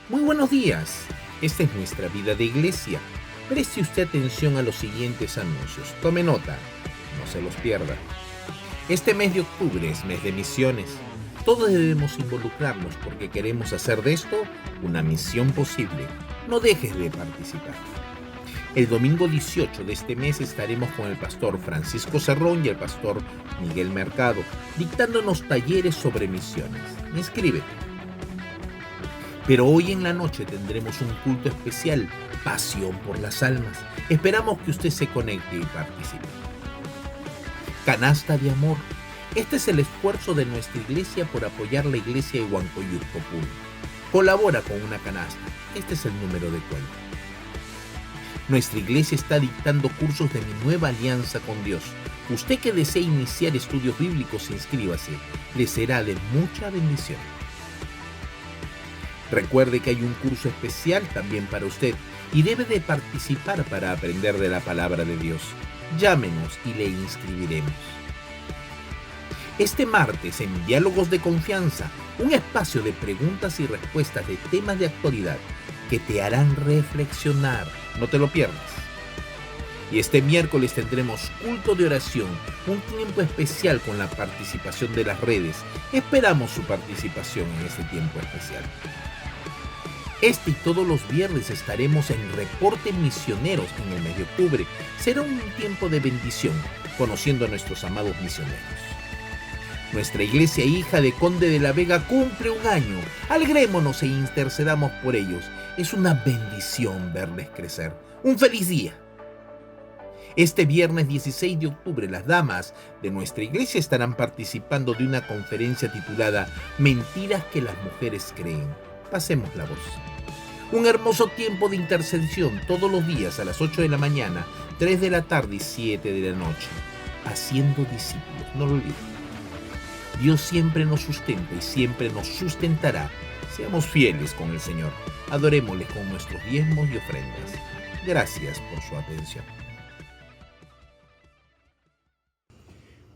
Muy buenos días. Esta es nuestra vida de iglesia. Preste usted atención a los siguientes anuncios. Tome nota, no se los pierda. Este mes de octubre es mes de misiones. Todos debemos involucrarnos porque queremos hacer de esto una misión posible. No dejes de participar. El domingo 18 de este mes estaremos con el pastor Francisco Cerrón y el pastor Miguel Mercado, dictándonos talleres sobre misiones. Inscríbete. Pero hoy en la noche tendremos un culto especial, Pasión por las Almas. Esperamos que usted se conecte y participe. Canasta de Amor. Este es el esfuerzo de nuestra iglesia por apoyar la iglesia de Huancoyuco Puno. Colabora con una canasta. Este es el número de cuenta. Nuestra iglesia está dictando cursos de mi nueva alianza con Dios. Usted que desee iniciar estudios bíblicos, inscríbase. Le será de mucha bendición. Recuerde que hay un curso especial también para usted y debe de participar para aprender de la palabra de Dios. Llámenos y le inscribiremos. Este martes en Diálogos de Confianza, un espacio de preguntas y respuestas de temas de actualidad que te harán reflexionar. No te lo pierdas. Y este miércoles tendremos culto de oración, un tiempo especial con la participación de las redes. Esperamos su participación en este tiempo especial. Este y todos los viernes estaremos en Reporte Misioneros en el mes de octubre. Será un tiempo de bendición, conociendo a nuestros amados misioneros. Nuestra iglesia hija de Conde de la Vega cumple un año. Alegrémonos e intercedamos por ellos. Es una bendición verles crecer. ¡Un feliz día! Este viernes 16 de octubre, las damas de nuestra iglesia estarán participando de una conferencia titulada Mentiras que las mujeres creen. Pasemos la voz. Un hermoso tiempo de intercesión todos los días a las 8 de la mañana, 3 de la tarde y 7 de la noche. Haciendo discípulos, no lo olviden. Dios siempre nos sustenta y siempre nos sustentará. Seamos fieles con el Señor. Adorémosle con nuestros diezmos y ofrendas. Gracias por su atención.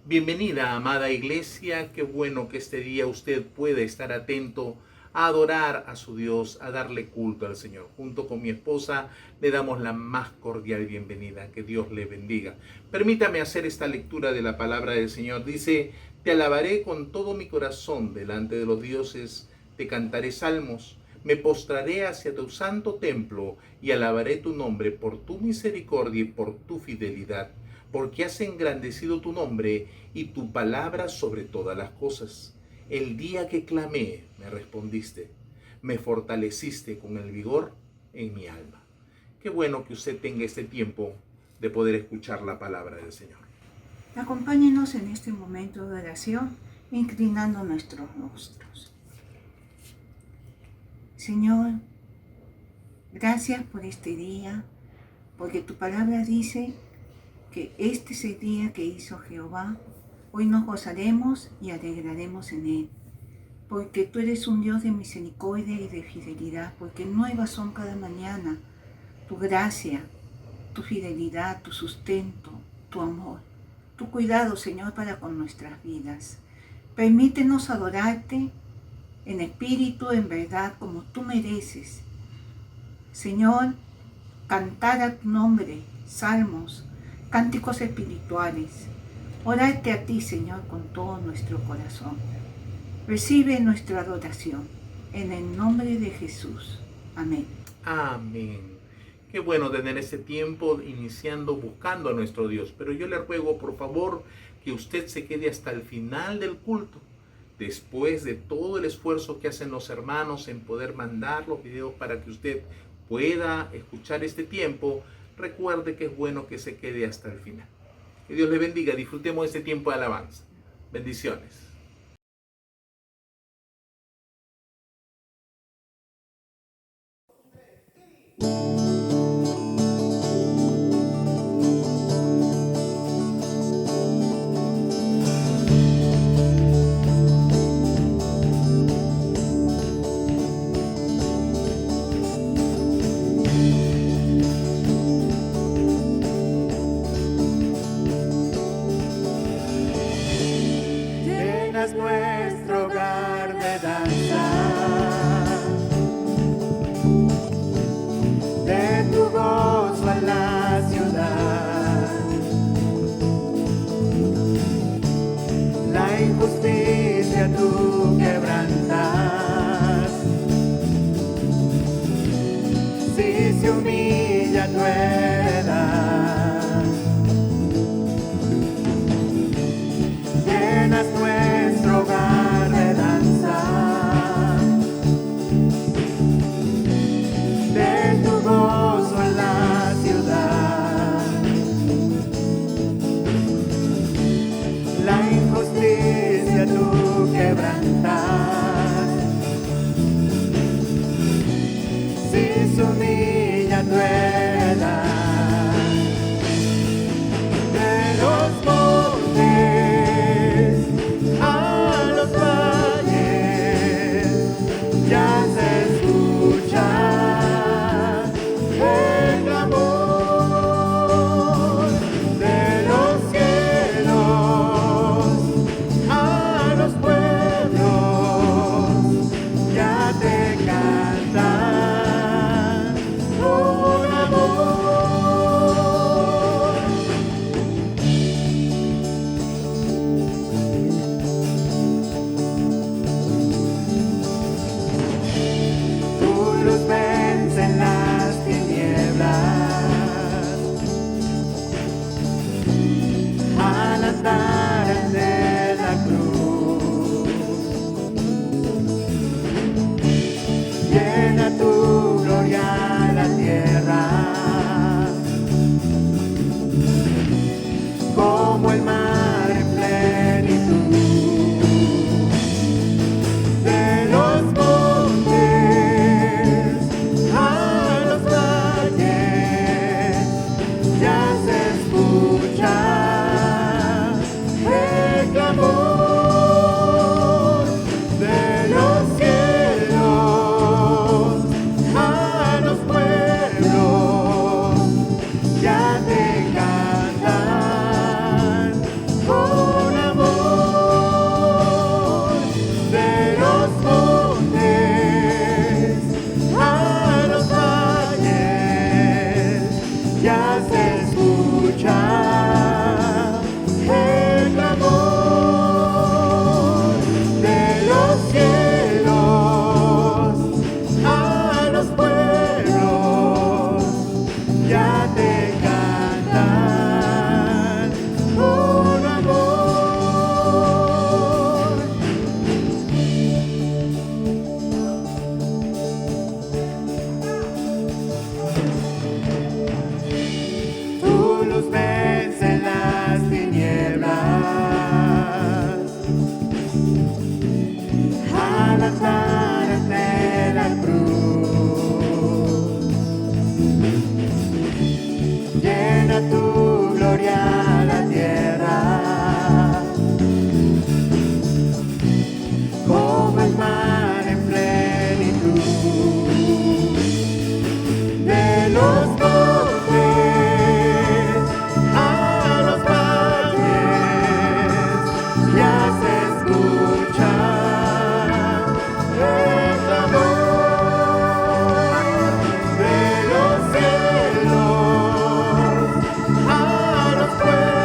Bienvenida, amada iglesia. Qué bueno que este día usted pueda estar atento a adorar a su Dios, a darle culto al Señor. Junto con mi esposa le damos la más cordial bienvenida. Que Dios le bendiga. Permítame hacer esta lectura de la palabra del Señor. Dice: te alabaré con todo mi corazón delante de los dioses, te cantaré salmos, me postraré hacia tu santo templo y alabaré tu nombre por tu misericordia y por tu fidelidad, porque has engrandecido tu nombre y tu palabra sobre todas las cosas. El día que clamé, me respondiste, me fortaleciste con el vigor en mi alma. Qué bueno que usted tenga este tiempo de poder escuchar la palabra del Señor. Acompáñenos en este momento de oración, inclinando nuestros rostros. Señor, gracias por este día, porque tu palabra dice que este es el día que hizo Jehová. Hoy nos gozaremos y alegraremos en él, porque tú eres un Dios de misericordia y de fidelidad, porque nuevas son cada mañana tu gracia, tu fidelidad, tu sustento, tu amor, tu cuidado, Señor, para con nuestras vidas. Permítenos adorarte en espíritu, en verdad, como tú mereces. Señor, cantar a tu nombre, salmos, cánticos espirituales. Orarte a ti, Señor, con todo nuestro corazón. Recibe nuestra adoración, en el nombre de Jesús. Amén. Amén. Qué bueno tener ese tiempo iniciando, buscando a nuestro Dios. Pero yo le ruego, por favor, que usted se quede hasta el final del culto. Después de todo el esfuerzo que hacen los hermanos en poder mandar los videos para que usted pueda escuchar este tiempo, recuerde que es bueno que se quede hasta el final. Que Dios le bendiga. Disfrutemos de este tiempo de alabanza. Bendiciones. Llenas nuestro hogar de danza, se humilla tu heredad. Llenas nuestro hogar de danza, de tu gozo en la ciudad. La injusticia tú quebrantas, si se humilla tu heredad. De los montes a los valles ya se escucha el clamor. De los cielos a los pueblos ya te cantan un amor. Tu luz vence en las tinieblas, al andar de la cruz. Llena tu gloria la tierra, como el mar en plenitud. De los montes a los valles ya se escucha el clamor. De los cielos a los pueblos ya te cantan con amor. De los montes a los valles ya se escucha el clamor. De los cielos a los pueblos ya te cantan un amor. Tu luz vence en las tinieblas, al andar ante la cruz. Llena tu gloria la tierra, como el mar en plenitud. De los montes a los valles ya se escucha el clamor. De los cielos a los pueblos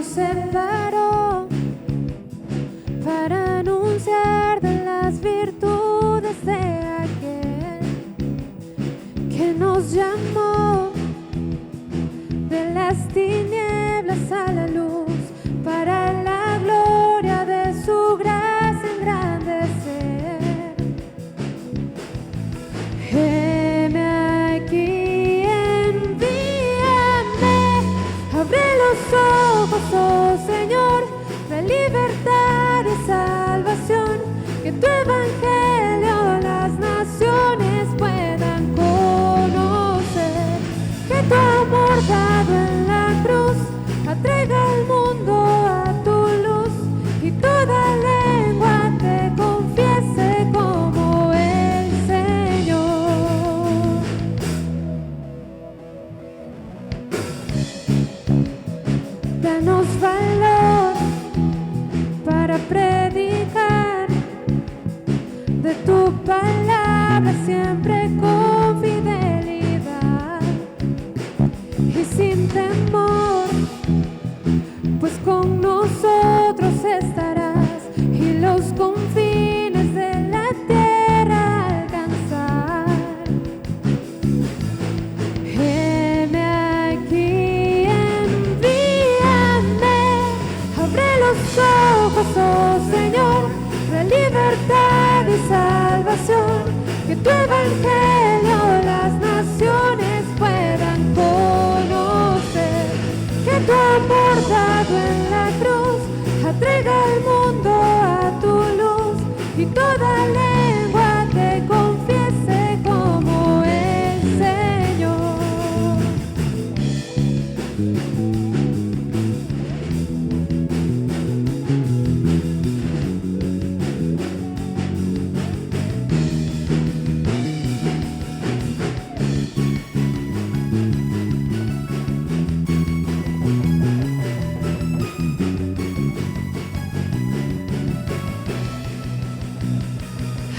nos separó para anunciar de las virtudes de aquel que nos llamó de las tinieblas a la luz, para la gloria de su gracia engrandecer. Heme aquí, envíame, abre los ojos, oh Señor, de libertad y salvación, que tu evangelio las naciones puedan conocer, que tu amor dado en la cruz atraiga al mundo a tu luz, y toda lengua te confiese como el Señor. Danos valor para predicar de tu palabra siempre con fidelidad y sin temor, pues con nosotros estarás y los confines de la tierra alcanzar. Heme aquí, envíame, abre los ojos, oh Señor, de libertad y salvación, que tu evangelio las naciones puedan conocer, que tu amor dado en la cruz atraiga al mundo a tu luz, y toda lengua te confiese como el Señor.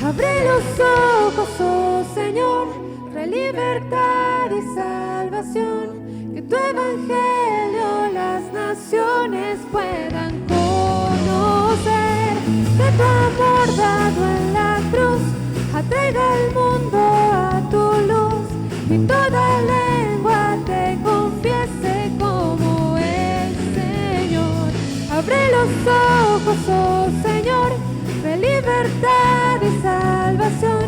Abre los ojos, oh Señor, de libertad y salvación, que tu evangelio las naciones puedan conocer, que tu amor dado en la cruz atraiga al mundo a tu luz, y toda lengua te confiese como el Señor. Abre los ojos, oh Señor, de libertad y salvación,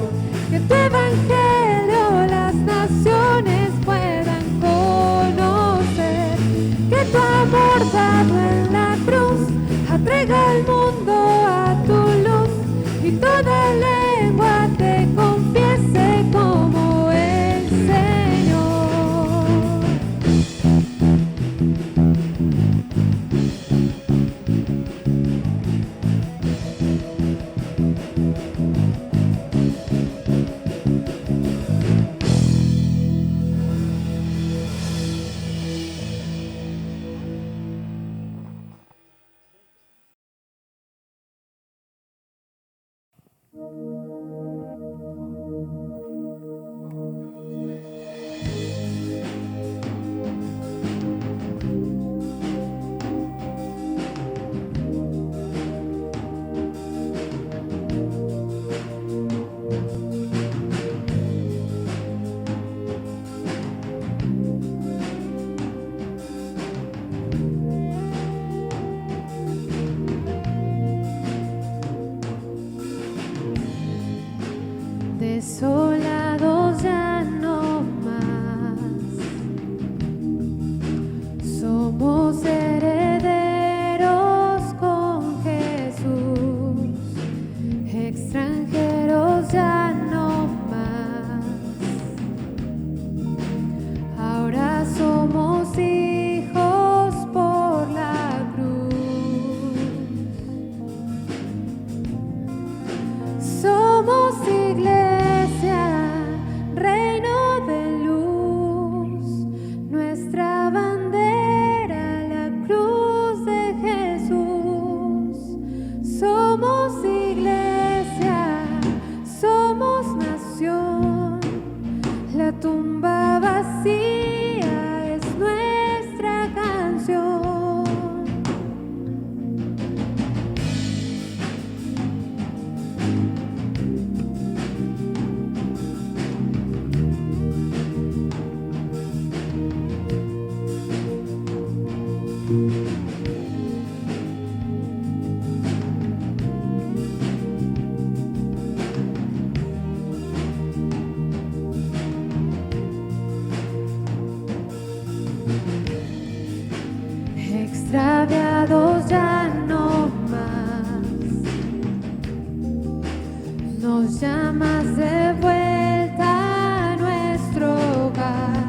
que tu evangelio las naciones puedan conocer, que tu amor dado en la cruz atraiga al mundo a tu luz, y toda lengua te confiese como el Señor. Desolados ya no más, somos herederos con Jesús, extranjeros ya no más, ahora somos hijos por la cruz, somos iglesia, reino de luz, nuestra bandera, la cruz de Jesús. Somos iglesia, somos nación, la tumba vacía es nuestra canción. Extraviados ya no más, nos llamas de vuelta a nuestro hogar.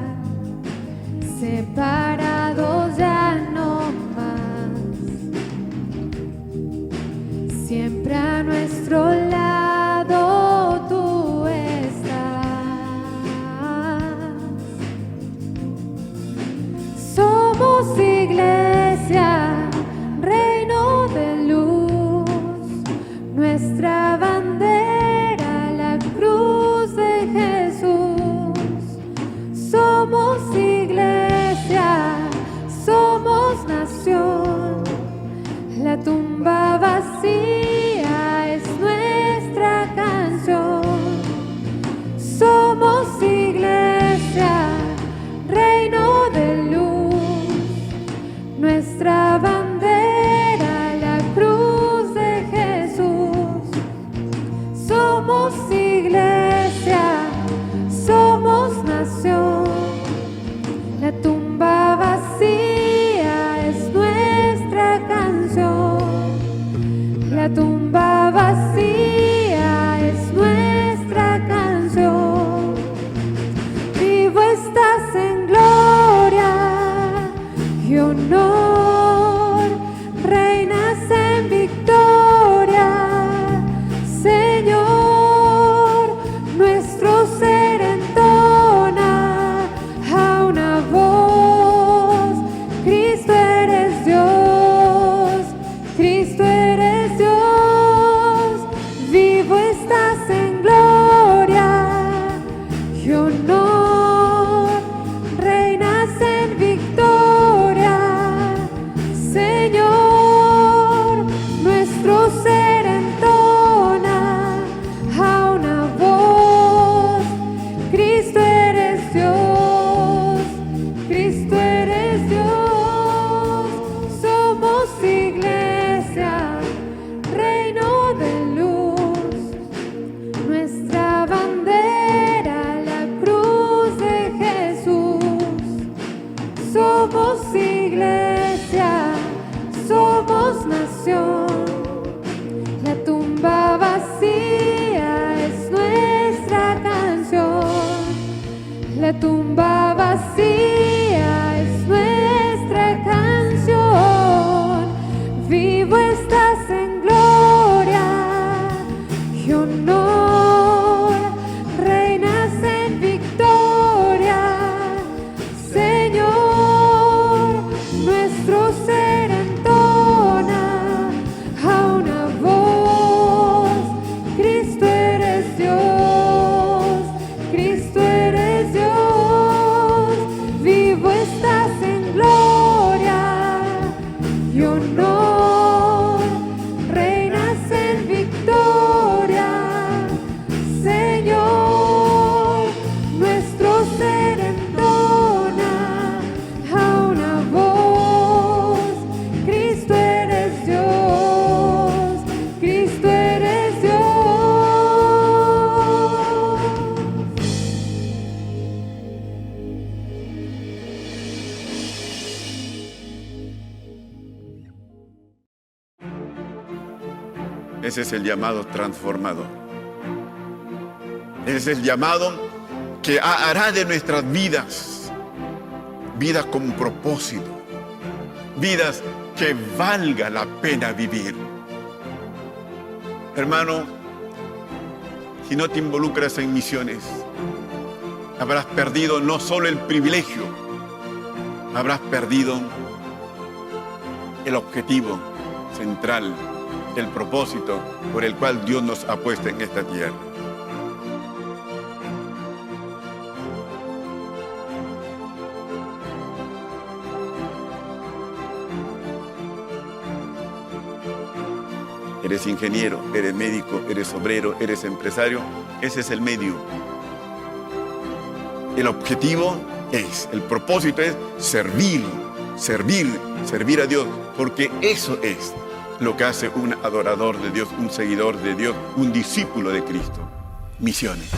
Separados ya no más, siempre a nuestro lado tú estás. Somos iglesia, reino de luz, nuestra bandera, la cruz de Jesús. Somos iglesia, somos nación, la tumba vacía es nuestra canción. Somos iglesia, reino de luz, nuestra bandera, la cruz de Jesús. Somos iglesia, somos nación, la tumba vacía es nuestra canción. La tumba vacía es nuestra canción. Vivo estás en gloria y honor, reinas en victoria, Señor. Nuestro ser entona a una voz: Cristo eres Dios, Cristo eres Dios. Vivo estás en gloria y honor, reinas en victoria, Señor. Nuestro ser entona a una voz: Cristo eres Dios, Cristo eres Dios. Somos iglesia, reino de luz, nuestra bandera, la cruz de Jesús. Somos iglesia, somos nación, la tumba vacía es nuestra canción. La tumba vacía es nuestra canción. Vivo estás en gloria y honor, reinas en victoria, Señor. Nuestro ser entona a una voz: Cristo eres Dios, Cristo eres Dios. Vivo estás en gloria y honor, reinas en victoria, Señor. Nuestro ser entona a una voz: Cristo eres Dios, Cristo eres Dios. Ese es el llamado transformador. Ese es el llamado que hará de nuestras vidas vidas con propósito, vidas que valga la pena vivir. Hermano, si no te involucras en misiones, habrás perdido no solo el privilegio, habrás perdido el objetivo central, el propósito por el cual Dios nos ha puesto en esta tierra. Eres ingeniero, eres médico, eres obrero, eres empresario. Ese es el medio. El objetivo es, el propósito es servir servir a Dios, porque eso es lo que hace un adorador de Dios, un seguidor de Dios, un discípulo de Cristo. Misiones.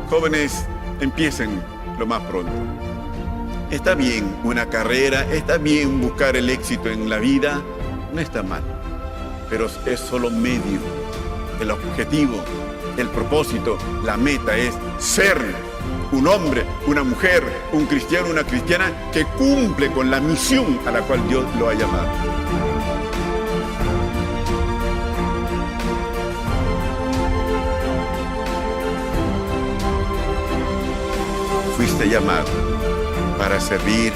Jóvenes, empiecen lo más pronto. Está bien una carrera, está bien buscar el éxito en la vida, no está mal, pero es solo medio. El objetivo, el propósito, la meta es ser un hombre, una mujer, un cristiano, una cristiana que cumple con la misión a la cual Dios lo ha llamado. Fuiste llamado para servir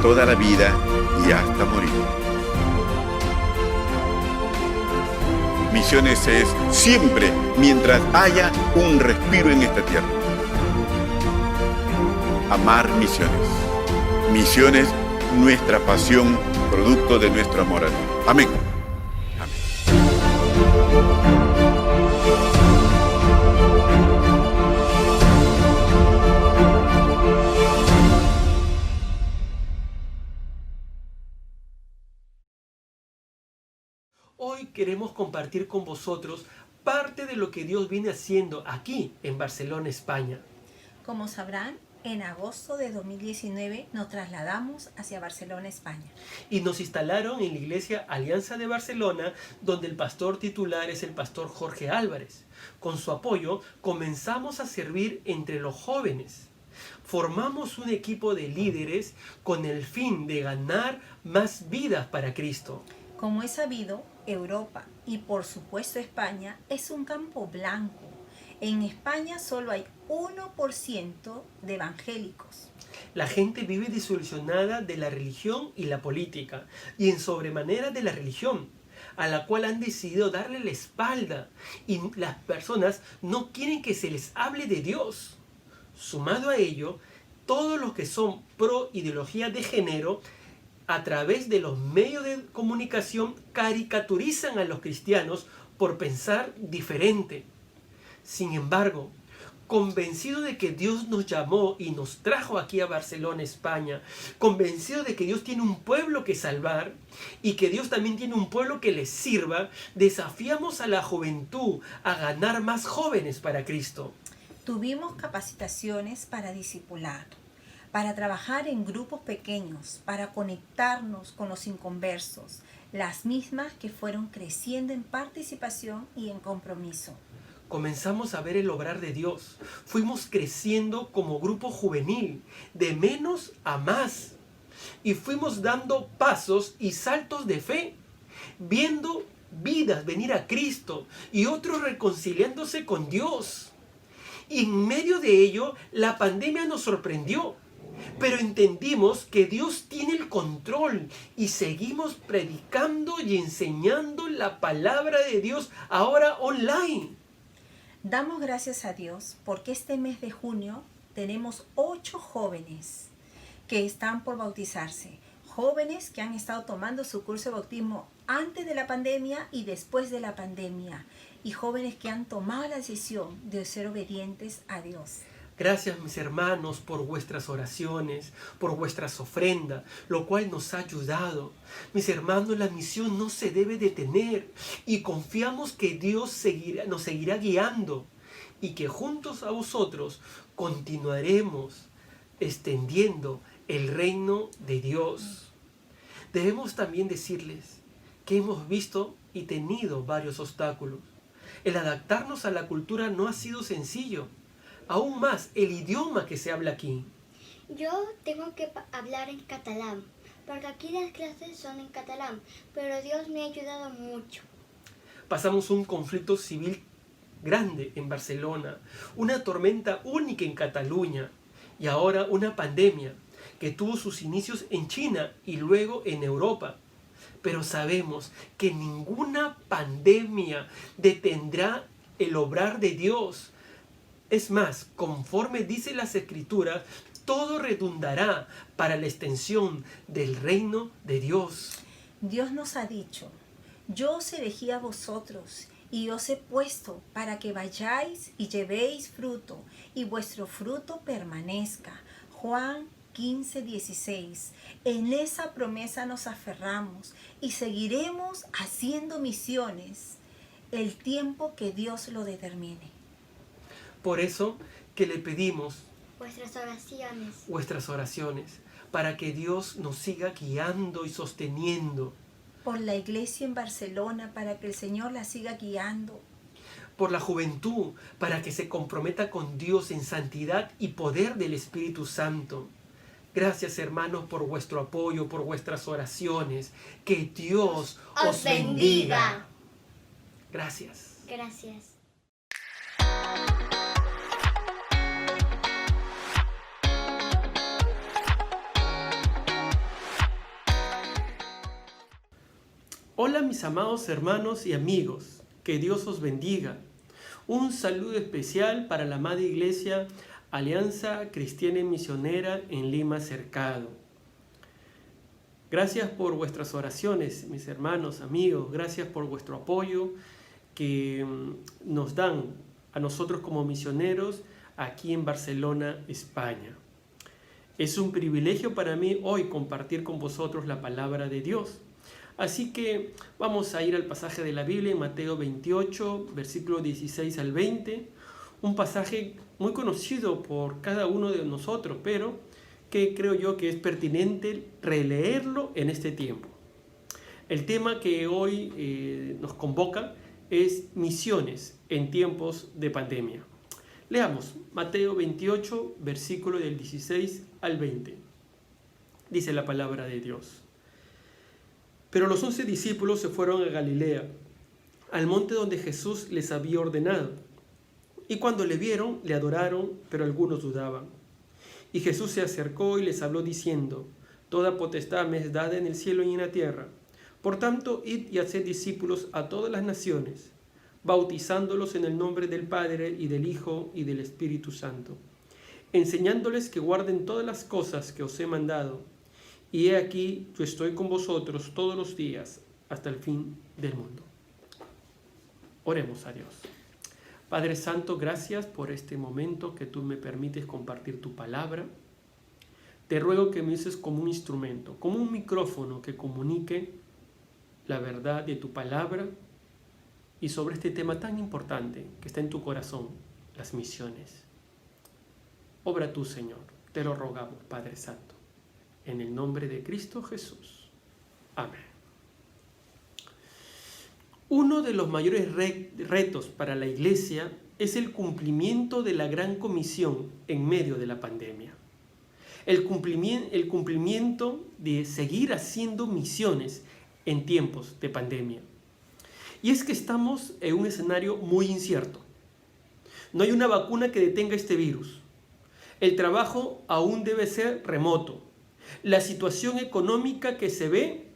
toda la vida y hasta morir. Misiones es siempre mientras haya un respiro en esta tierra. Amar misiones. Misiones, nuestra pasión, producto de nuestro amor a Dios. Amén. Hoy queremos compartir con vosotros parte de lo que Dios viene haciendo aquí en Barcelona, España. Como sabrán, en agosto de 2019 nos trasladamos hacia Barcelona, España. Y nos instalaron en la iglesia Alianza de Barcelona, donde el pastor titular es el pastor Jorge Álvarez. Con su apoyo comenzamos a servir entre los jóvenes. Formamos un equipo de líderes con el fin de ganar más vidas para Cristo. Como es sabido, Europa y por supuesto España es un campo blanco. En España solo hay 1% de evangélicos. La gente vive desilusionada de la religión y la política, y en sobremanera de la religión, a la cual han decidido darle la espalda, y las personas no quieren que se les hable de Dios. Sumado a ello, todos los que son pro ideología de género, a través de los medios de comunicación, caricaturizan a los cristianos por pensar diferente. Sin embargo, convencido de que Dios nos llamó y nos trajo aquí a Barcelona, España, convencido de que Dios tiene un pueblo que salvar y que Dios también tiene un pueblo que les sirva, desafiamos a la juventud a ganar más jóvenes para Cristo. Tuvimos capacitaciones para discipular, para trabajar en grupos pequeños, para conectarnos con los inconversos, las mismas que fueron creciendo en participación y en compromiso. Comenzamos a ver el obrar de Dios. Fuimos creciendo como grupo juvenil, de menos a más. Y fuimos dando pasos y saltos de fe, viendo vidas venir a Cristo y otros reconciliándose con Dios. Y en medio de ello, la pandemia nos sorprendió. Pero entendimos que Dios tiene el control y seguimos predicando y enseñando la palabra de Dios ahora online. Damos gracias a Dios porque este mes de junio tenemos 8 jóvenes que están por bautizarse. Jóvenes que han estado tomando su curso de bautismo antes de la pandemia y después de la pandemia. Y jóvenes que han tomado la decisión de ser obedientes a Dios. Gracias, mis hermanos, por vuestras oraciones, por vuestras ofrendas, lo cual nos ha ayudado. Mis hermanos, la misión no se debe detener y confiamos que Dios nos seguirá guiando y que juntos a vosotros continuaremos extendiendo el reino de Dios. Debemos también decirles que hemos visto y tenido varios obstáculos. El adaptarnos a la cultura no ha sido sencillo. Aún más, el idioma que se habla aquí. Yo tengo que hablar en catalán, porque aquí las clases son en catalán, pero Dios me ha ayudado mucho. Pasamos un conflicto civil grande en Barcelona, una tormenta única en Cataluña y ahora una pandemia que tuvo sus inicios en China y luego en Europa. Pero sabemos que ninguna pandemia detendrá el obrar de Dios. Es más, conforme dice las Escrituras, todo redundará para la extensión del reino de Dios. Dios nos ha dicho Yo os elegí a vosotros y os he puesto para que vayáis y llevéis fruto y vuestro fruto permanezca. Juan 15:16. En esa promesa nos aferramos y seguiremos haciendo misiones el tiempo que Dios lo determine. Por eso que le pedimos vuestras oraciones, para que Dios nos siga guiando y sosteniendo. Por la iglesia en Barcelona, para que el Señor la siga guiando. Por la juventud, para que se comprometa con Dios en santidad y poder del Espíritu Santo. Gracias, hermanos, por vuestro apoyo, por vuestras oraciones. Que Dios os bendiga. Gracias. Gracias. Hola mis amados hermanos y amigos, que Dios os bendiga. Un saludo especial para la amada Iglesia Alianza Cristiana y Misionera en Lima Cercado. Gracias por vuestras oraciones, mis hermanos, amigos, gracias por vuestro apoyo que nos dan a nosotros como misioneros aquí en Barcelona, España. Es un privilegio para mí hoy compartir con vosotros la palabra de Dios. Así que vamos a ir al pasaje de la Biblia en Mateo 28, versículo 16 al 20. Un pasaje muy conocido por cada uno de nosotros, pero que creo yo que es pertinente releerlo en este tiempo. El tema que hoy nos convoca es misiones en tiempos de pandemia. Leamos Mateo 28, versículo del 16 al 20. Dice la palabra de Dios. Pero los 11 discípulos se fueron a Galilea, al monte donde Jesús les había ordenado. Y cuando le vieron, le adoraron, pero algunos dudaban. Y Jesús se acercó y les habló diciendo: Toda potestad me es dada en el cielo y en la tierra. Por tanto, id y haced discípulos a todas las naciones, bautizándolos en el nombre del Padre y del Hijo y del Espíritu Santo, enseñándoles que guarden todas las cosas que os he mandado. Y he aquí, yo estoy con vosotros todos los días hasta el fin del mundo. Oremos a Dios. Padre Santo, gracias por este momento que tú me permites compartir tu palabra. Te ruego que me uses como un instrumento, como un micrófono que comunique la verdad de tu palabra y sobre este tema tan importante que está en tu corazón, las misiones. Obra tú, Señor, te lo rogamos, Padre Santo. En el nombre de Cristo Jesús. Amén. Uno de los mayores retos para la Iglesia es el cumplimiento de la Gran Comisión en medio de la pandemia. El cumplimiento de seguir haciendo misiones en tiempos de pandemia. Y es que estamos en un escenario muy incierto. No hay una vacuna que detenga este virus. El trabajo aún debe ser remoto. La situación económica que se ve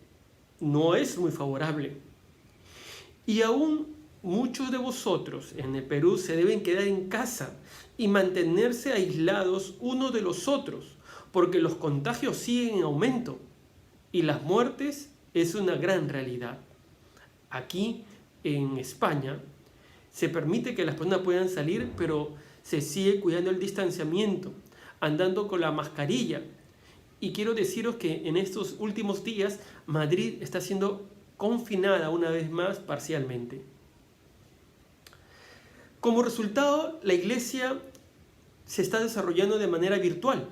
no es muy favorable. Y aún muchos de vosotros en el Perú se deben quedar en casa y mantenerse aislados unos de los otros, porque los contagios siguen en aumento y las muertes es una gran realidad. Aquí en España se permite que las personas puedan salir, pero se sigue cuidando el distanciamiento, andando con la mascarilla. Y quiero deciros que en estos últimos días Madrid está siendo confinada una vez más parcialmente. Como resultado, la iglesia se está desarrollando de manera virtual.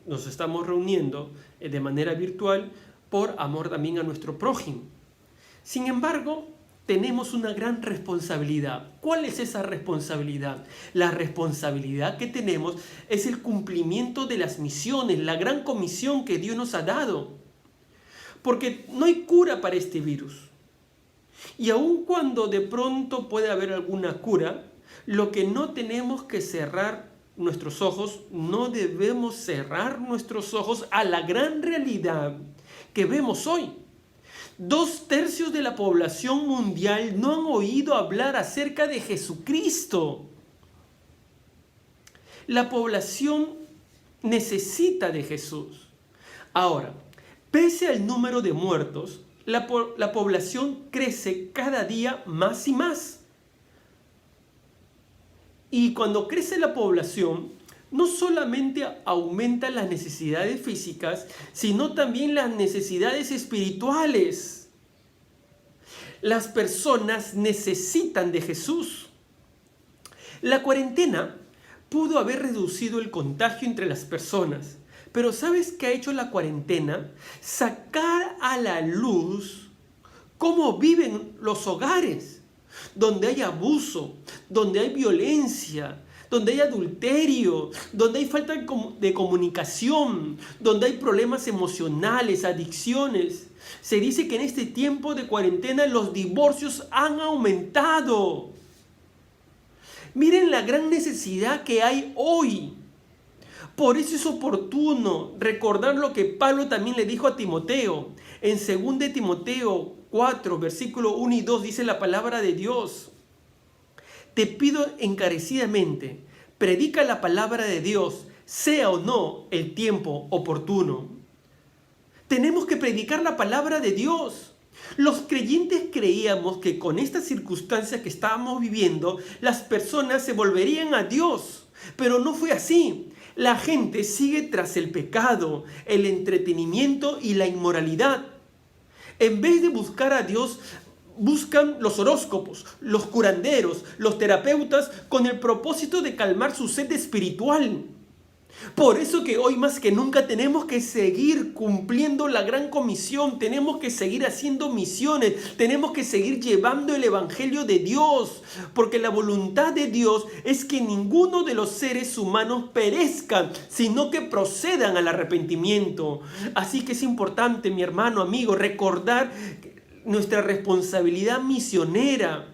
Nos estamos reuniendo de manera virtual por amor también a nuestro prójimo. Sin embargo, tenemos una gran responsabilidad. ¿Cuál es esa responsabilidad? La responsabilidad que tenemos es el cumplimiento de las misiones, la gran comisión que Dios nos ha dado. Porque no hay cura para este virus. Y aun cuando de pronto puede haber alguna cura, lo que no tenemos que cerrar nuestros ojos, no debemos cerrar nuestros ojos a la gran realidad que vemos hoy. 2/3 de la población mundial no han oído hablar acerca de Jesucristo. La población necesita de Jesús. Ahora, pese al número de muertos, la población crece cada día más y más. Y cuando crece la población, no solamente aumentan las necesidades físicas, sino también las necesidades espirituales. Las personas necesitan de Jesús. La cuarentena pudo haber reducido el contagio entre las personas, pero ¿sabes qué ha hecho la cuarentena? Sacar a la luz cómo viven los hogares, donde hay abuso, donde hay violencia, donde hay adulterio, donde hay falta de comunicación, donde hay problemas emocionales, adicciones. Se dice que en este tiempo de cuarentena los divorcios han aumentado. Miren la gran necesidad que hay hoy. Por eso es oportuno recordar lo que Pablo también le dijo a Timoteo. En 2 Timoteo 4, versículo 1 y 2 dice la palabra de Dios: te pido encarecidamente, predica la palabra de Dios, sea o no el tiempo oportuno. Tenemos que predicar la palabra de Dios. Los creyentes creíamos que con estas circunstancias que estábamos viviendo, las personas se volverían a Dios, pero no fue así. La gente sigue tras el pecado, el entretenimiento y la inmoralidad. En vez de buscar a Dios, buscan los horóscopos, los curanderos, los terapeutas con el propósito de calmar su sed espiritual. Por eso que hoy más que nunca tenemos que seguir cumpliendo la gran comisión, tenemos que seguir haciendo misiones, tenemos que seguir llevando el evangelio de Dios, porque la voluntad de Dios es que ninguno de los seres humanos perezcan, sino que procedan al arrepentimiento. Así que es importante, mi hermano, amigo, recordar nuestra responsabilidad misionera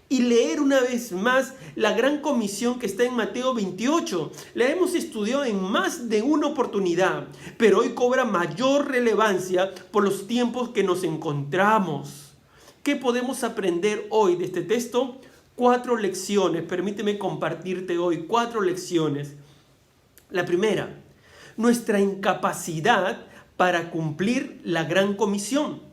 y leer una vez más la gran comisión que está en Mateo 28. La hemos estudiado en más de una oportunidad, pero hoy cobra mayor relevancia por los tiempos que nos encontramos. ¿Qué podemos aprender hoy de este texto? 4 lecciones. Permíteme compartirte hoy 4 lecciones. La primera, nuestra incapacidad para cumplir la gran comisión.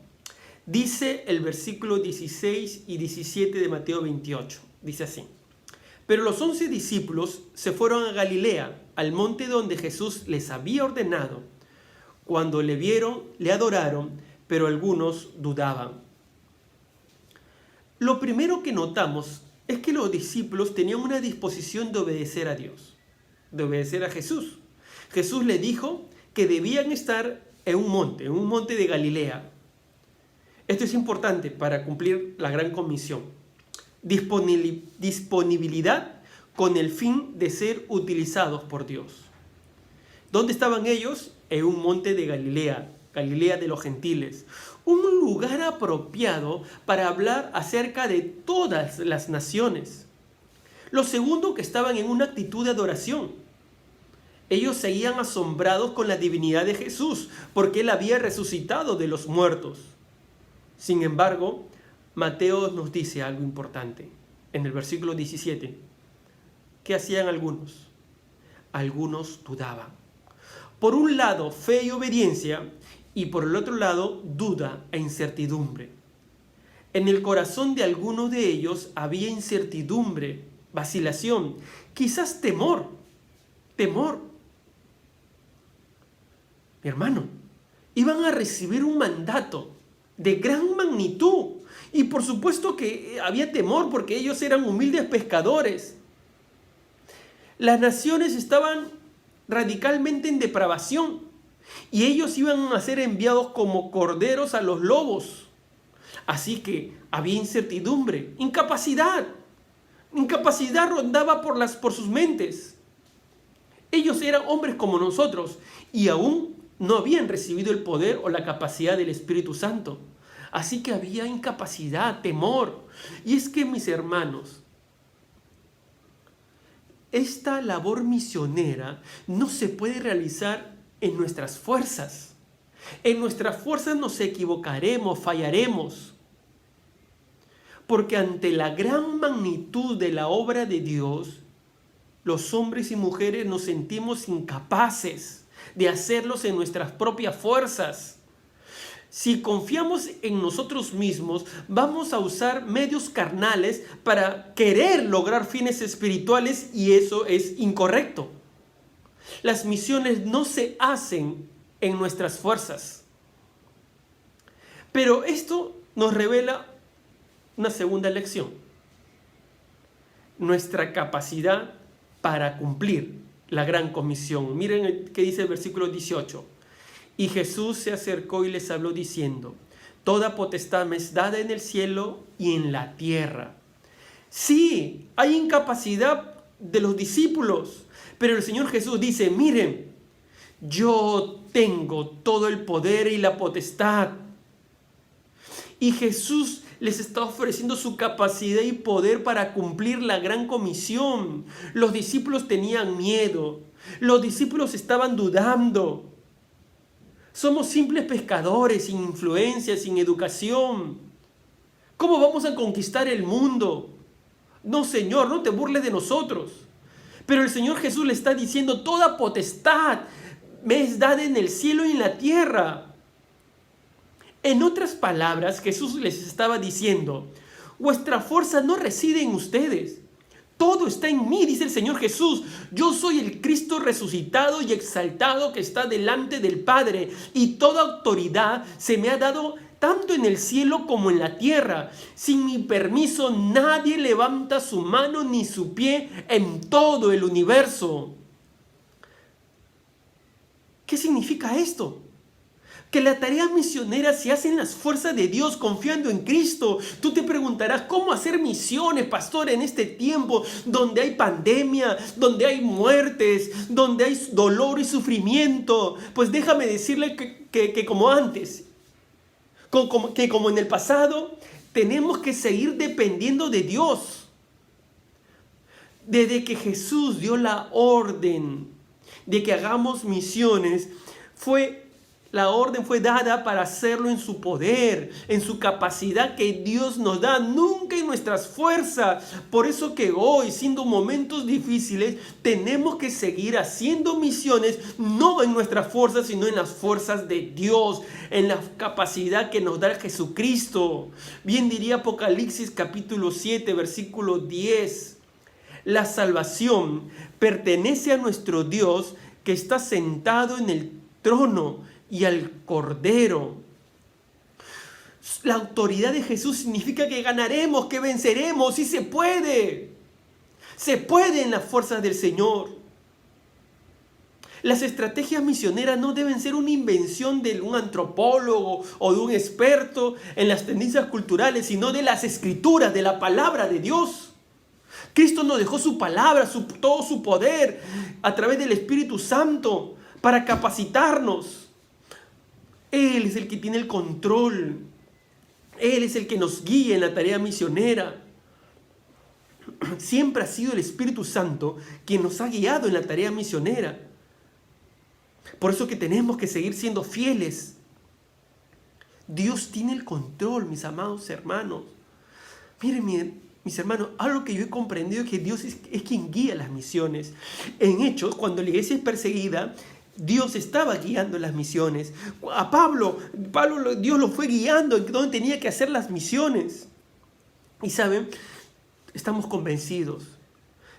Dice el versículo 16 y 17 de Mateo 28. Dice así: pero los 11 discípulos se fueron a Galilea, al monte donde Jesús les había ordenado. Cuando le vieron, le adoraron, pero algunos dudaban. Lo primero que notamos es que los discípulos tenían una disposición de obedecer a Dios, de obedecer a Jesús. Jesús les dijo que debían estar en un monte de Galilea. Esto es importante para cumplir la gran comisión. Disponibilidad con el fin de ser utilizados por Dios. ¿Dónde estaban ellos? En un monte de Galilea, Galilea de los gentiles. Un lugar apropiado para hablar acerca de todas las naciones. Lo segundo, que estaban en una actitud de adoración. Ellos seguían asombrados con la divinidad de Jesús, porque Él había resucitado de los muertos. Sin embargo, Mateo nos dice algo importante. En el versículo 17, ¿qué hacían algunos? Algunos dudaban. Por un lado, fe y obediencia, y por el otro lado, duda e incertidumbre. En el corazón de algunos de ellos había incertidumbre, vacilación, quizás temor. Mi hermano, iban a recibir un mandato de gran magnitud. Y por supuesto que había temor porque ellos eran humildes pescadores. Las naciones estaban radicalmente en depravación y ellos iban a ser enviados como corderos a los lobos. Así que había incertidumbre, incapacidad rondaba por sus mentes. Ellos eran hombres como nosotros y aún no habían recibido el poder o la capacidad del Espíritu Santo. Así que había incapacidad, temor. Y es que, mis hermanos, esta labor misionera no se puede realizar en nuestras fuerzas. En nuestras fuerzas nos equivocaremos, fallaremos. Porque ante la gran magnitud de la obra de Dios, los hombres y mujeres nos sentimos incapaces de hacerlos en nuestras propias fuerzas. Si confiamos en nosotros mismos, vamos a usar medios carnales para querer lograr fines espirituales, y eso es incorrecto. Las misiones no se hacen en nuestras fuerzas. Pero esto nos revela una segunda lección: nuestra capacidad para cumplir la gran comisión. Miren qué dice el versículo 18. Y Jesús se acercó y les habló diciendo: toda potestad me es dada en el cielo y en la tierra. Sí, hay incapacidad de los discípulos, pero el Señor Jesús dice: miren, yo tengo todo el poder y la potestad. Y Jesús les está ofreciendo su capacidad y poder para cumplir la gran comisión. Los discípulos tenían miedo. Los discípulos estaban dudando. Somos simples pescadores, sin influencia, sin educación. ¿Cómo vamos a conquistar el mundo? No, Señor, no te burles de nosotros. Pero el Señor Jesús le está diciendo: toda potestad me es dada en el cielo y en la tierra. En otras palabras, Jesús les estaba diciendo: vuestra fuerza no reside en ustedes. Todo está en mí, dice el Señor Jesús. Yo soy el Cristo resucitado y exaltado que está delante del Padre, y toda autoridad se me ha dado tanto en el cielo como en la tierra. Sin mi permiso nadie levanta su mano ni su pie en todo el universo. ¿Qué significa esto? Que la tarea misionera se hace en las fuerzas de Dios, confiando en Cristo. Tú te preguntarás: ¿cómo hacer misiones, pastor, en este tiempo donde hay pandemia, donde hay muertes, donde hay dolor y sufrimiento? Pues déjame decirle que como antes, que como en el pasado, tenemos que seguir dependiendo de Dios. Desde que Jesús dio la orden de que hagamos misiones, la orden fue dada para hacerlo en su poder, en su capacidad que Dios nos da, nunca en nuestras fuerzas. Por eso que hoy, siendo momentos difíciles, tenemos que seguir haciendo misiones, no en nuestras fuerzas, sino en las fuerzas de Dios, en la capacidad que nos da Jesucristo. Bien diría Apocalipsis capítulo 7, versículo 10. La salvación pertenece a nuestro Dios, que está sentado en el trono, y al Cordero. La autoridad de Jesús significa que ganaremos, que venceremos, y se puede. Se puede en las fuerzas del Señor. Las estrategias misioneras no deben ser una invención de un antropólogo o de un experto en las tendencias culturales, sino de las Escrituras, de la palabra de Dios. Cristo nos dejó su palabra, todo su poder a través del Espíritu Santo para capacitarnos. Él es el que tiene el control. Él es el que nos guía en la tarea misionera. Siempre ha sido el Espíritu Santo quien nos ha guiado en la tarea misionera. Por eso que tenemos que seguir siendo fieles. Dios tiene el control, mis amados hermanos. Miren, mis hermanos, algo que yo he comprendido es que Dios es quien guía las misiones. En Hechos, cuando la iglesia es perseguida, Dios estaba guiando las misiones. A Pablo, Dios lo fue guiando en donde tenía que hacer las misiones. Y saben, estamos convencidos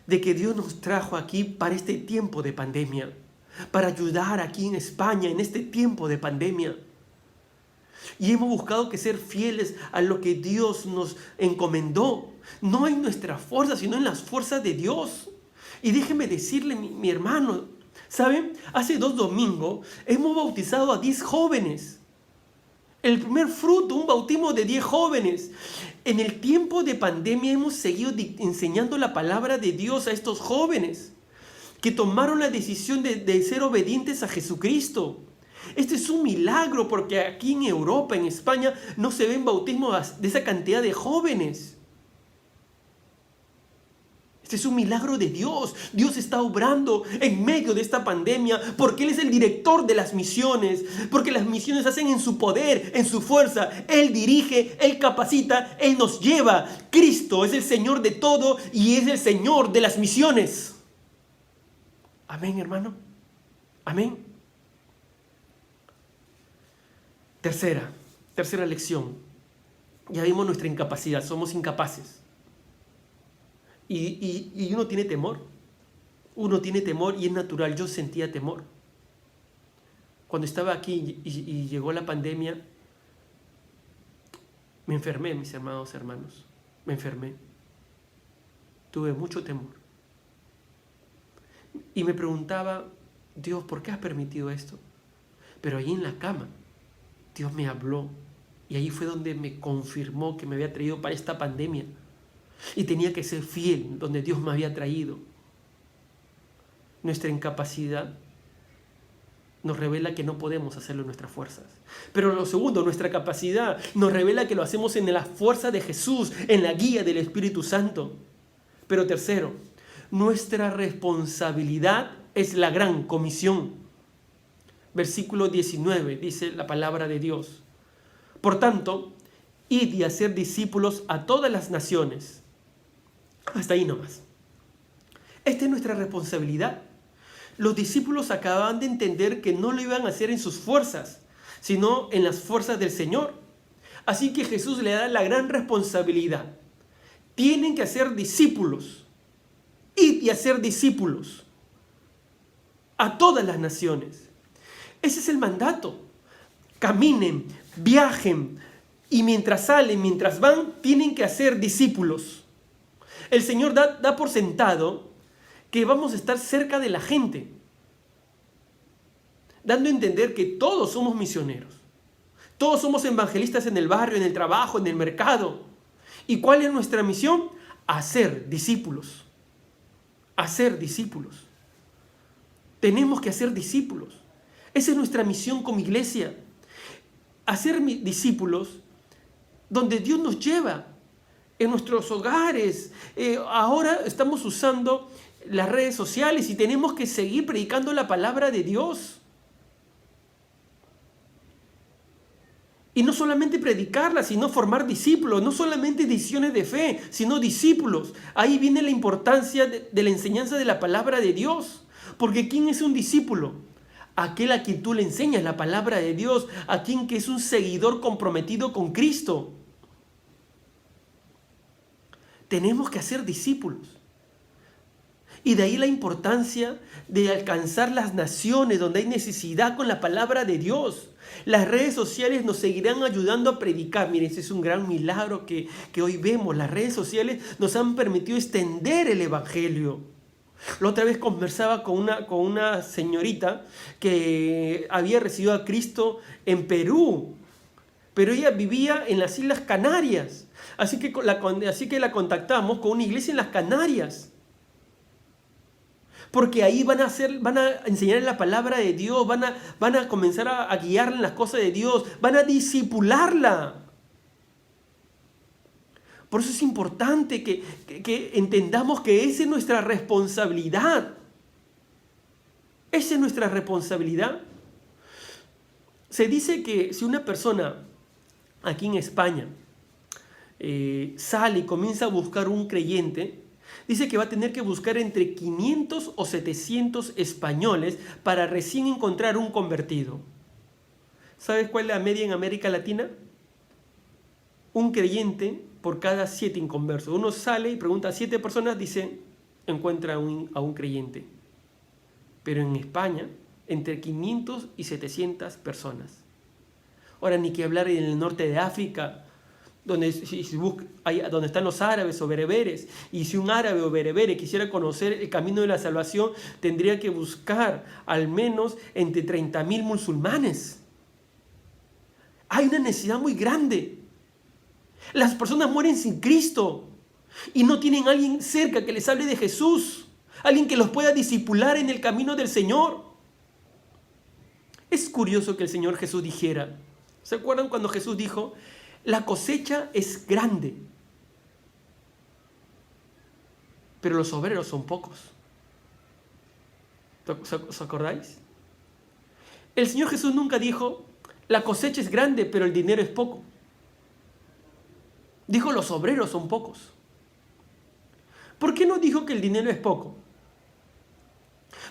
de que Dios nos trajo aquí para este tiempo de pandemia, para ayudar aquí en España en este tiempo de pandemia. Y hemos buscado que ser fieles a lo que Dios nos encomendó, no en nuestra fuerza, sino en las fuerzas de Dios. Y déjeme decirle, mi hermano, ¿saben? Hace 2 domingos hemos bautizado a 10 jóvenes. El primer fruto, un bautismo de 10 jóvenes. En el tiempo de pandemia hemos seguido enseñando la palabra de Dios a estos jóvenes que tomaron la decisión de ser obedientes a Jesucristo. Este es un milagro, porque aquí en Europa, en España, no se ven bautismos de esa cantidad de jóvenes. Este es un milagro de Dios. Dios está obrando en medio de esta pandemia porque Él es el director de las misiones. Porque las misiones se hacen en su poder, en su fuerza. Él dirige, Él capacita, Él nos lleva. Cristo es el Señor de todo y es el Señor de las misiones. Amén, hermano. Amén. Tercera, Tercera lección. Ya vimos nuestra incapacidad, somos incapaces. Y uno tiene temor. Uno tiene temor y es natural. Yo sentía temor. Cuando estaba aquí y llegó la pandemia, me enfermé, mis hermanos. Me enfermé. Tuve mucho temor. Y me preguntaba, Dios, ¿por qué has permitido esto? Pero ahí en la cama, Dios me habló. Y ahí fue donde me confirmó que me había traído para esta pandemia. Y tenía que ser fiel donde Dios me había traído. Nuestra incapacidad nos revela que no podemos hacerlo en nuestras fuerzas. Pero lo segundo, nuestra capacidad nos revela que lo hacemos en la fuerza de Jesús, en la guía del Espíritu Santo. Pero tercero, nuestra responsabilidad es la gran comisión. Versículo 19 dice la palabra de Dios. Por tanto, id y hacer discípulos a todas las naciones. Hasta ahí nomás. Esta es nuestra responsabilidad. Los discípulos acababan de entender que no lo iban a hacer en sus fuerzas, sino en las fuerzas del Señor. Así que Jesús le da la gran responsabilidad. Tienen que hacer discípulos. Id y hacer discípulos a todas las naciones. Ese es el mandato. Caminen, viajen y mientras salen, mientras van, tienen que hacer discípulos. El Señor da por sentado que vamos a estar cerca de la gente, dando a entender que todos somos misioneros. Todos somos evangelistas en el barrio, en el trabajo, en el mercado. ¿Y cuál es nuestra misión? Hacer discípulos. Hacer discípulos. Tenemos que hacer discípulos. Esa es nuestra misión como iglesia. Hacer discípulos donde Dios nos lleva. En nuestros hogares. Ahora estamos usando las redes sociales y tenemos que seguir predicando la palabra de Dios. Y no solamente predicarla, sino formar discípulos. No solamente decisiones de fe, sino discípulos. Ahí viene la importancia de la enseñanza de la palabra de Dios. Porque ¿quién es un discípulo? Aquel a quien tú le enseñas la palabra de Dios. A quien que es un seguidor comprometido con Cristo. Tenemos que hacer discípulos. Y de ahí la importancia de alcanzar las naciones donde hay necesidad con la palabra de Dios. Las redes sociales nos seguirán ayudando a predicar. Miren, ese es un gran milagro que hoy vemos. Las redes sociales nos han permitido extender el evangelio. La otra vez conversaba con una señorita que había recibido a Cristo en Perú. Pero ella vivía en las Islas Canarias. Así que la contactamos con una iglesia en las Canarias. Porque ahí van a enseñar la palabra de Dios, van a comenzar a guiarla en las cosas de Dios, van a discipularla. Por eso es importante que entendamos que esa es nuestra responsabilidad. Esa es nuestra responsabilidad. Se dice que si una persona aquí en España sale y comienza a buscar un creyente, dice que va a tener que buscar entre 500 o 700 españoles para recién encontrar un convertido. ¿Sabes cuál es la media en América Latina? Un creyente por cada 7 inconversos. Uno sale y pregunta a 7 personas, dice, encuentra a un creyente. Pero en España, entre 500 y 700 personas. Ahora, ni que hablar en el norte de África, donde están los árabes o bereberes, y si un árabe o berebere quisiera conocer el camino de la salvación, tendría que buscar al menos entre 30,000 musulmanes. Hay una necesidad muy grande. Las personas mueren sin Cristo y no tienen a alguien cerca que les hable de Jesús, alguien que los pueda discipular en el camino del Señor. Es curioso que el Señor Jesús dijera, ¿se acuerdan cuando Jesús dijo: la cosecha es grande, pero los obreros son pocos? ¿Os acordáis? El Señor Jesús nunca dijo: la cosecha es grande, pero el dinero es poco. Dijo: los obreros son pocos. ¿Por qué no dijo que el dinero es poco?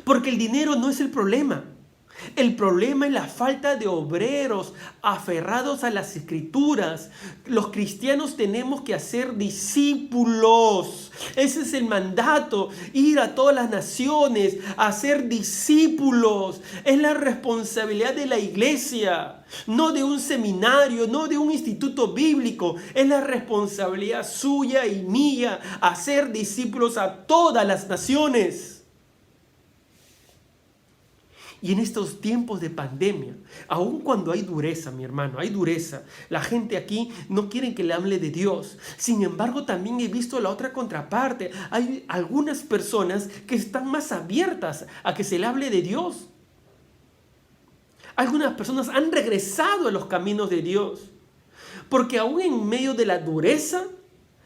Porque el dinero no es el problema. El problema es la falta de obreros aferrados a las escrituras. Los cristianos tenemos que hacer discípulos. Ese es el mandato, ir a todas las naciones, a ser discípulos. Es la responsabilidad de la iglesia, no de un seminario, no de un instituto bíblico. Es la responsabilidad suya y mía, hacer discípulos a todas las naciones. Y en estos tiempos de pandemia, aun cuando hay dureza, mi hermano, hay dureza, la gente aquí no quiere que le hable de Dios. Sin embargo, también he visto la otra contraparte. Hay algunas personas que están más abiertas a que se le hable de Dios. Algunas personas han regresado a los caminos de Dios. Porque aún en medio de la dureza,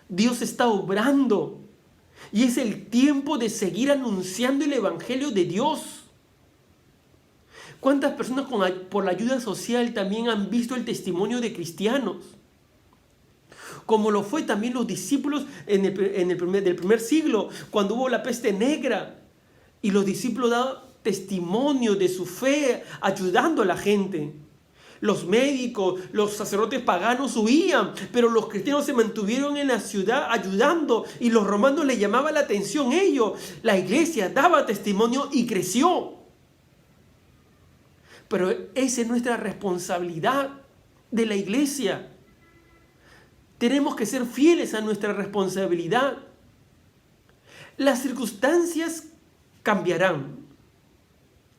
Dios está obrando. Y es el tiempo de seguir anunciando el evangelio de Dios. ¿Cuántas personas por la ayuda social también han visto el testimonio de cristianos? Como lo fue también los discípulos del primer siglo, cuando hubo la peste negra. Y los discípulos daban testimonio de su fe, ayudando a la gente. Los médicos, los sacerdotes paganos huían, pero los cristianos se mantuvieron en la ciudad ayudando. Y los romanos les llamaban la atención ellos. La iglesia daba testimonio y creció. Pero esa es nuestra responsabilidad de la iglesia. Tenemos que ser fieles a nuestra responsabilidad. Las circunstancias cambiarán,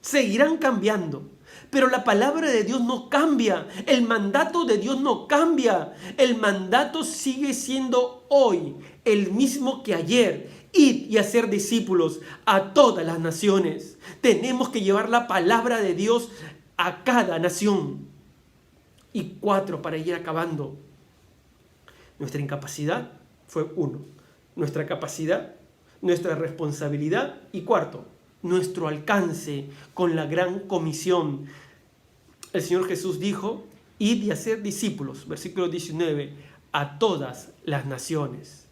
seguirán cambiando, pero la palabra de Dios no cambia. El mandato de Dios no cambia. El mandato sigue siendo hoy el mismo que ayer. Ir y hacer discípulos a todas las naciones. Tenemos que llevar la palabra de Dios a cada nación. Y 4, para ir acabando. Nuestra incapacidad fue 1. Nuestra capacidad, nuestra responsabilidad. Y 4, nuestro alcance con la gran comisión. El Señor Jesús dijo, id y hacer discípulos, versículo 19, a todas las naciones.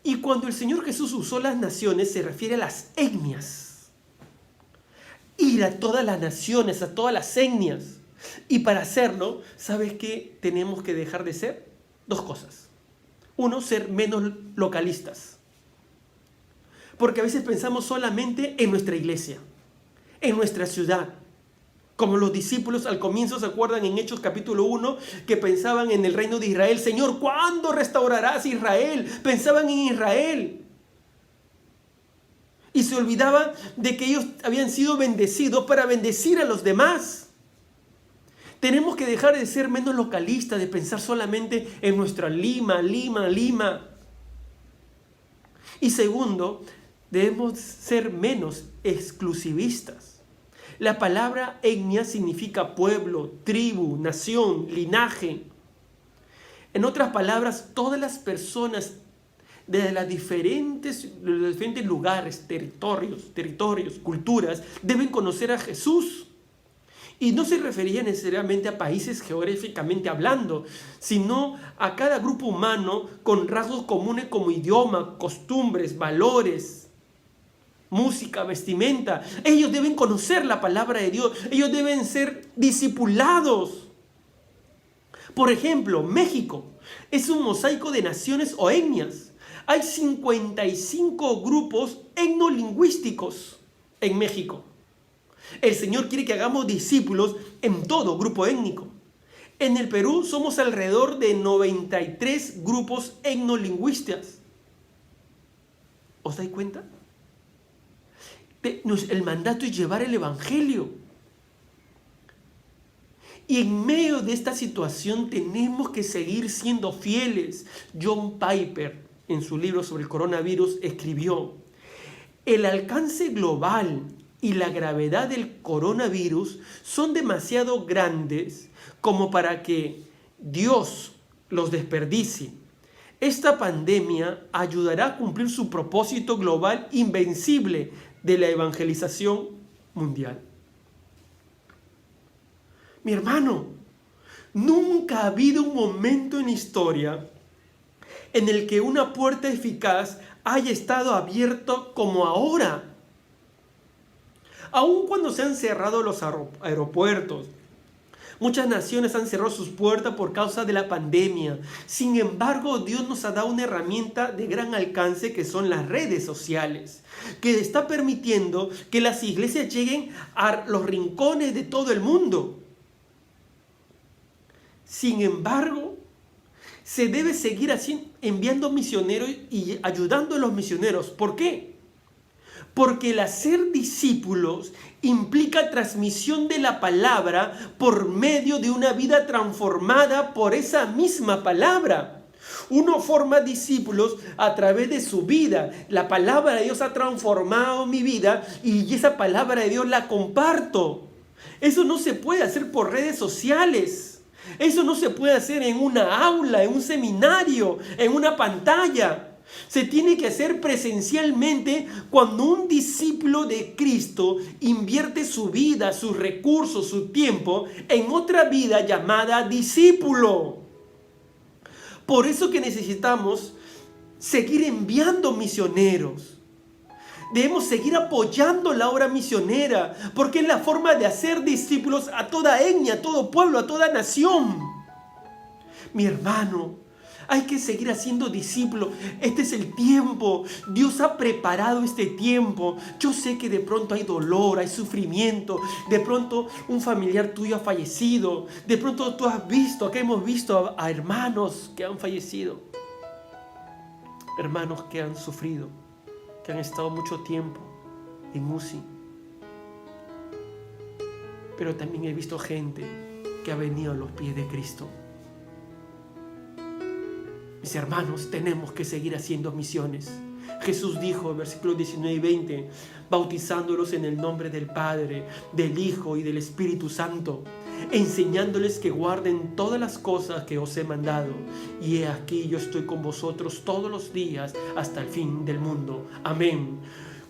Y cuando el Señor Jesús usó las naciones, se refiere a las etnias. Ir a todas las naciones, a todas las etnias. Y para hacerlo, ¿sabes qué tenemos que dejar de ser? 2 cosas. 1, ser menos localistas. Porque a veces pensamos solamente en nuestra iglesia, en nuestra ciudad. Como los discípulos al comienzo, ¿se acuerdan en Hechos capítulo 1? Que pensaban en el reino de Israel. Señor, ¿cuándo restaurarás Israel? Pensaban en Israel. Y se olvidaba de que ellos habían sido bendecidos para bendecir a los demás. Tenemos que dejar de ser menos localistas, de pensar solamente en nuestra Lima. Y segundo, debemos ser menos exclusivistas. La palabra etnia significa pueblo, tribu, nación, linaje. En otras palabras, todas las personas de los diferentes lugares, territorios, culturas, deben conocer a Jesús. Y no se refería necesariamente a países geográficamente hablando, sino a cada grupo humano con rasgos comunes como idioma, costumbres, valores, música, vestimenta. Ellos deben conocer la palabra de Dios. Ellos deben ser discipulados. Por ejemplo, México es un mosaico de naciones o etnias. Hay 55 grupos etnolingüísticos en México. El Señor quiere que hagamos discípulos en todo grupo étnico. En el Perú somos alrededor de 93 grupos etnolingüistas. ¿Os dais cuenta? El mandato es llevar el evangelio. Y en medio de esta situación tenemos que seguir siendo fieles. John Piper, en su libro sobre el coronavirus, escribió: el alcance global y la gravedad del coronavirus son demasiado grandes como para que Dios los desperdicie. Esta pandemia ayudará a cumplir su propósito global invencible de la evangelización mundial. Mi hermano, nunca ha habido un momento en la historia en el que una puerta eficaz haya estado abierta como ahora. Aun cuando se han cerrado los aeropuertos, muchas naciones han cerrado sus puertas por causa de la pandemia. Sin embargo, Dios nos ha dado una herramienta de gran alcance que son las redes sociales, que está permitiendo que las iglesias lleguen a los rincones de todo el mundo. Sin embargo, se debe seguir así, enviando misioneros y ayudando a los misioneros. ¿Por qué? Porque el hacer discípulos implica transmisión de la palabra por medio de una vida transformada por esa misma palabra. Uno forma discípulos a través de su vida. La palabra de Dios ha transformado mi vida y esa palabra de Dios la comparto. Eso no se puede hacer por redes sociales. Eso no se puede hacer en una aula, en un seminario, en una pantalla. Se tiene que hacer presencialmente cuando un discípulo de Cristo invierte su vida, sus recursos, su tiempo en otra vida llamada discípulo. Por eso que necesitamos seguir enviando misioneros. Debemos seguir apoyando la obra misionera, porque es la forma de hacer discípulos a toda etnia, a todo pueblo, a toda nación. Mi hermano, hay que seguir haciendo discípulos. Este es el tiempo. Dios ha preparado este tiempo. Yo sé que de pronto hay dolor, hay sufrimiento. De pronto un familiar tuyo ha fallecido. De pronto tú has visto, acá hemos visto a hermanos que han fallecido. Hermanos que han sufrido, que han estado mucho tiempo en UCI. Pero también he visto gente que ha venido a los pies de Cristo. Mis hermanos, tenemos que seguir haciendo misiones. Jesús dijo en versículos 19 y 20, bautizándolos en el nombre del Padre, del Hijo y del Espíritu Santo, enseñándoles que guarden todas las cosas que os he mandado. Y he aquí, yo estoy con vosotros todos los días hasta el fin del mundo. Amén.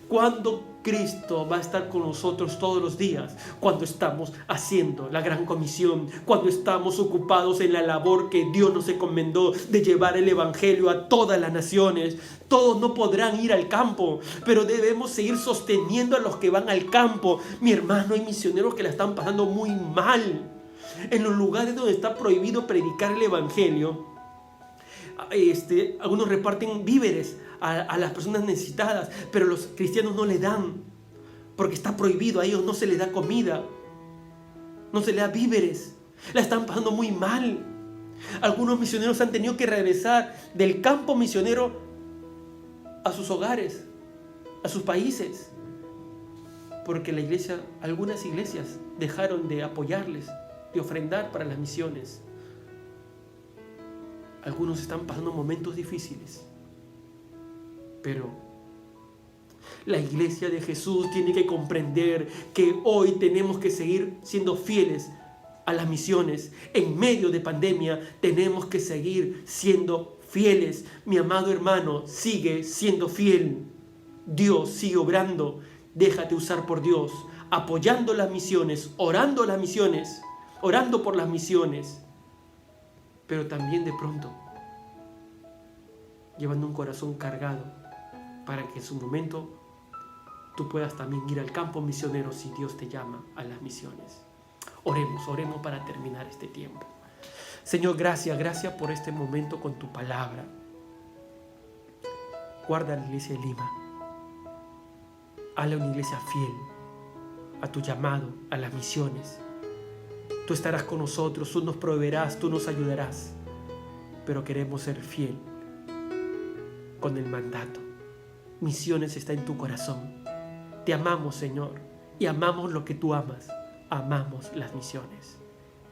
¿Cuándo Cristo va a estar con nosotros todos los días? Cuando estamos haciendo la gran comisión, cuando estamos ocupados en la labor que Dios nos encomendó de llevar el evangelio a todas las naciones. Todos no podrán ir al campo, pero debemos seguir sosteniendo a los que van al campo. Mi hermano, hay misioneros que la están pasando muy mal. En los lugares donde está prohibido predicar el evangelio, algunos reparten víveres a las personas necesitadas, pero los cristianos no le dan, porque está prohibido. A ellos no se les da comida, no se les da víveres. La están pasando muy mal. Algunos misioneros han tenido que regresar del campo misionero a sus hogares, a sus países, porque algunas iglesias dejaron de apoyarles, de ofrendar para las misiones. Algunos están pasando momentos difíciles, pero la iglesia de Jesús tiene que comprender que hoy tenemos que seguir siendo fieles a las misiones. En medio de pandemia tenemos que seguir siendo fieles. Mi amado hermano, sigue siendo fiel. Dios sigue obrando. Déjate usar por Dios, apoyando las misiones, orando por las misiones, pero también de pronto llevando un corazón cargado para que en su momento tú puedas también ir al campo misionero si Dios te llama a las misiones. Oremos para terminar este tiempo. Señor, gracias por este momento con tu palabra. Guarda la iglesia de Lima. Hazla una iglesia fiel a tu llamado, a las misiones. Tú estarás con nosotros, tú nos proveerás, tú nos ayudarás. Pero queremos ser fiel con el mandato. Misiones está en tu corazón. Te amamos, Señor, y amamos lo que tú amas. Amamos las misiones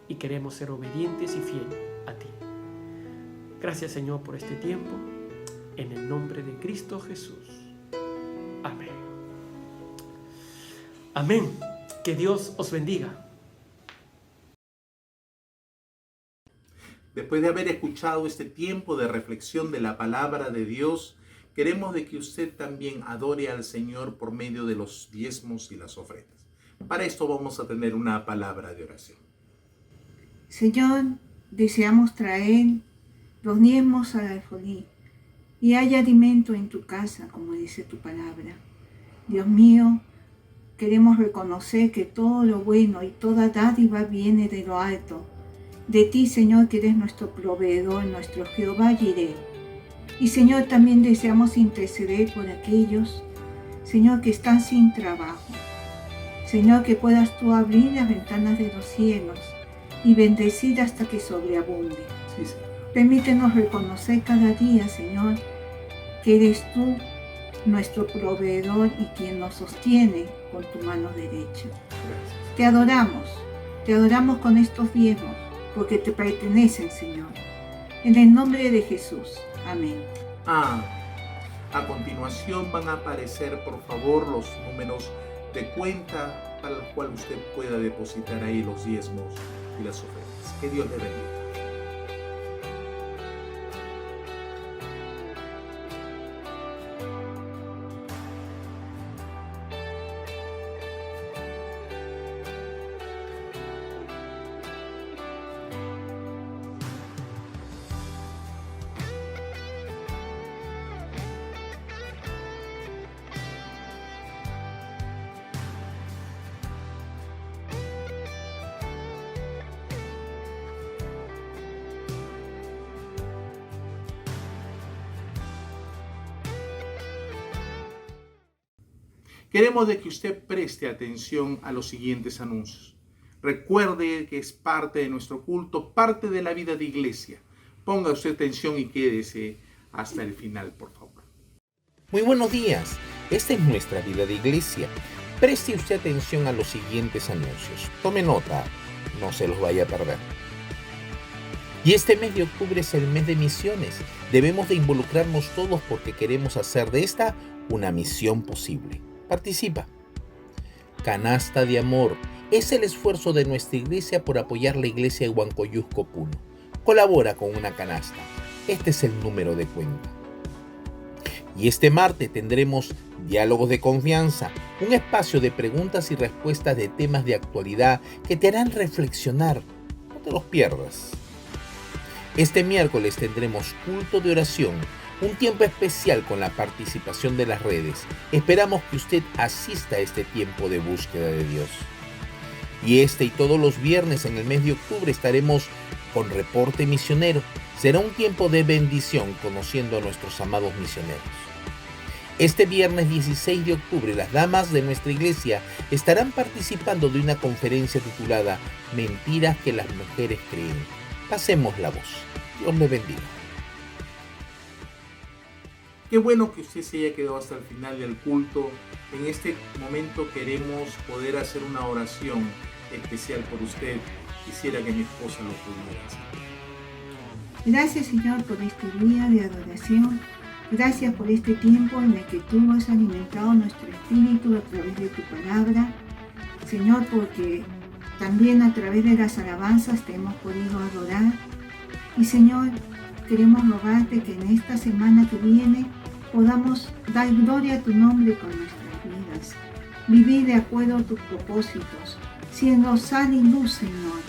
y queremos ser obedientes y fieles a ti. Gracias, Señor, por este tiempo. En el nombre de Cristo Jesús. Amén. Amén. Que Dios os bendiga. Después de haber escuchado este tiempo de reflexión de la palabra de Dios, queremos de que usted también adore al Señor por medio de los diezmos y las ofrendas. Para esto vamos a tener una palabra de oración. Señor, deseamos traer los diezmos al alfolí y haya alimento en tu casa, como dice tu palabra. Dios mío, queremos reconocer que todo lo bueno y toda dádiva viene de lo alto. De ti, Señor, que eres nuestro proveedor, nuestro Jehová Jireh. Y, Señor, también deseamos interceder por aquellos, Señor, que están sin trabajo. Señor, que puedas tú abrir las ventanas de los cielos y bendecir hasta que sobreabunde. Sí, Señor. Permítenos reconocer cada día, Señor, que eres tú nuestro proveedor y quien nos sostiene con tu mano derecha. Gracias. Te adoramos con estos diezmos, porque te pertenecen, Señor. En el nombre de Jesús. Amén. A continuación van a aparecer, por favor, los números de cuenta para los cuales usted pueda depositar ahí los diezmos y las ofrendas. Que Dios le bendiga. Queremos de que usted preste atención a los siguientes anuncios. Recuerde que es parte de nuestro culto, parte de la vida de iglesia. Ponga usted atención y quédese hasta el final, por favor. Muy buenos días. Esta es nuestra vida de iglesia. Preste usted atención a los siguientes anuncios. Tome nota, no se los vaya a perder. Y este mes de octubre es el mes de misiones. Debemos de involucrarnos todos porque queremos hacer de esta una misión posible. Participa. Canasta de Amor es el esfuerzo de nuestra iglesia por apoyar la iglesia de Huancoyusco, Puno. Colabora con una canasta. Este es el número de cuenta. Y este martes tendremos Diálogos de Confianza, un espacio de preguntas y respuestas de temas de actualidad que te harán reflexionar. No te los pierdas. Este miércoles tendremos culto de oración, un tiempo especial con la participación de las redes. Esperamos que usted asista a este tiempo de búsqueda de Dios. Y este y todos los viernes en el mes de octubre estaremos con Reporte Misionero. Será un tiempo de bendición conociendo a nuestros amados misioneros. Este viernes 16 de octubre las damas de nuestra iglesia estarán participando de una conferencia titulada Mentiras que las mujeres creen. Pasemos la voz. Dios le bendiga. Qué bueno que usted se haya quedado hasta el final del culto. En este momento queremos poder hacer una oración especial por usted. Quisiera que mi esposa lo pudiera hacer. Gracias, Señor, por este día de adoración. Gracias por este tiempo en el que tú has alimentado nuestro espíritu a través de tu palabra. Señor, porque también a través de las alabanzas te hemos podido adorar. Y Señor, queremos rogarte que en esta semana que viene podamos dar gloria a tu nombre con nuestras vidas, vivir de acuerdo a tus propósitos, siendo sal y luz, Señor.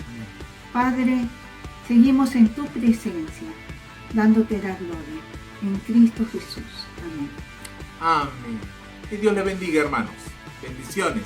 Padre, seguimos en tu presencia, dándote la gloria. En Cristo Jesús. Amén. Amén. Que Dios le bendiga, hermanos. Bendiciones.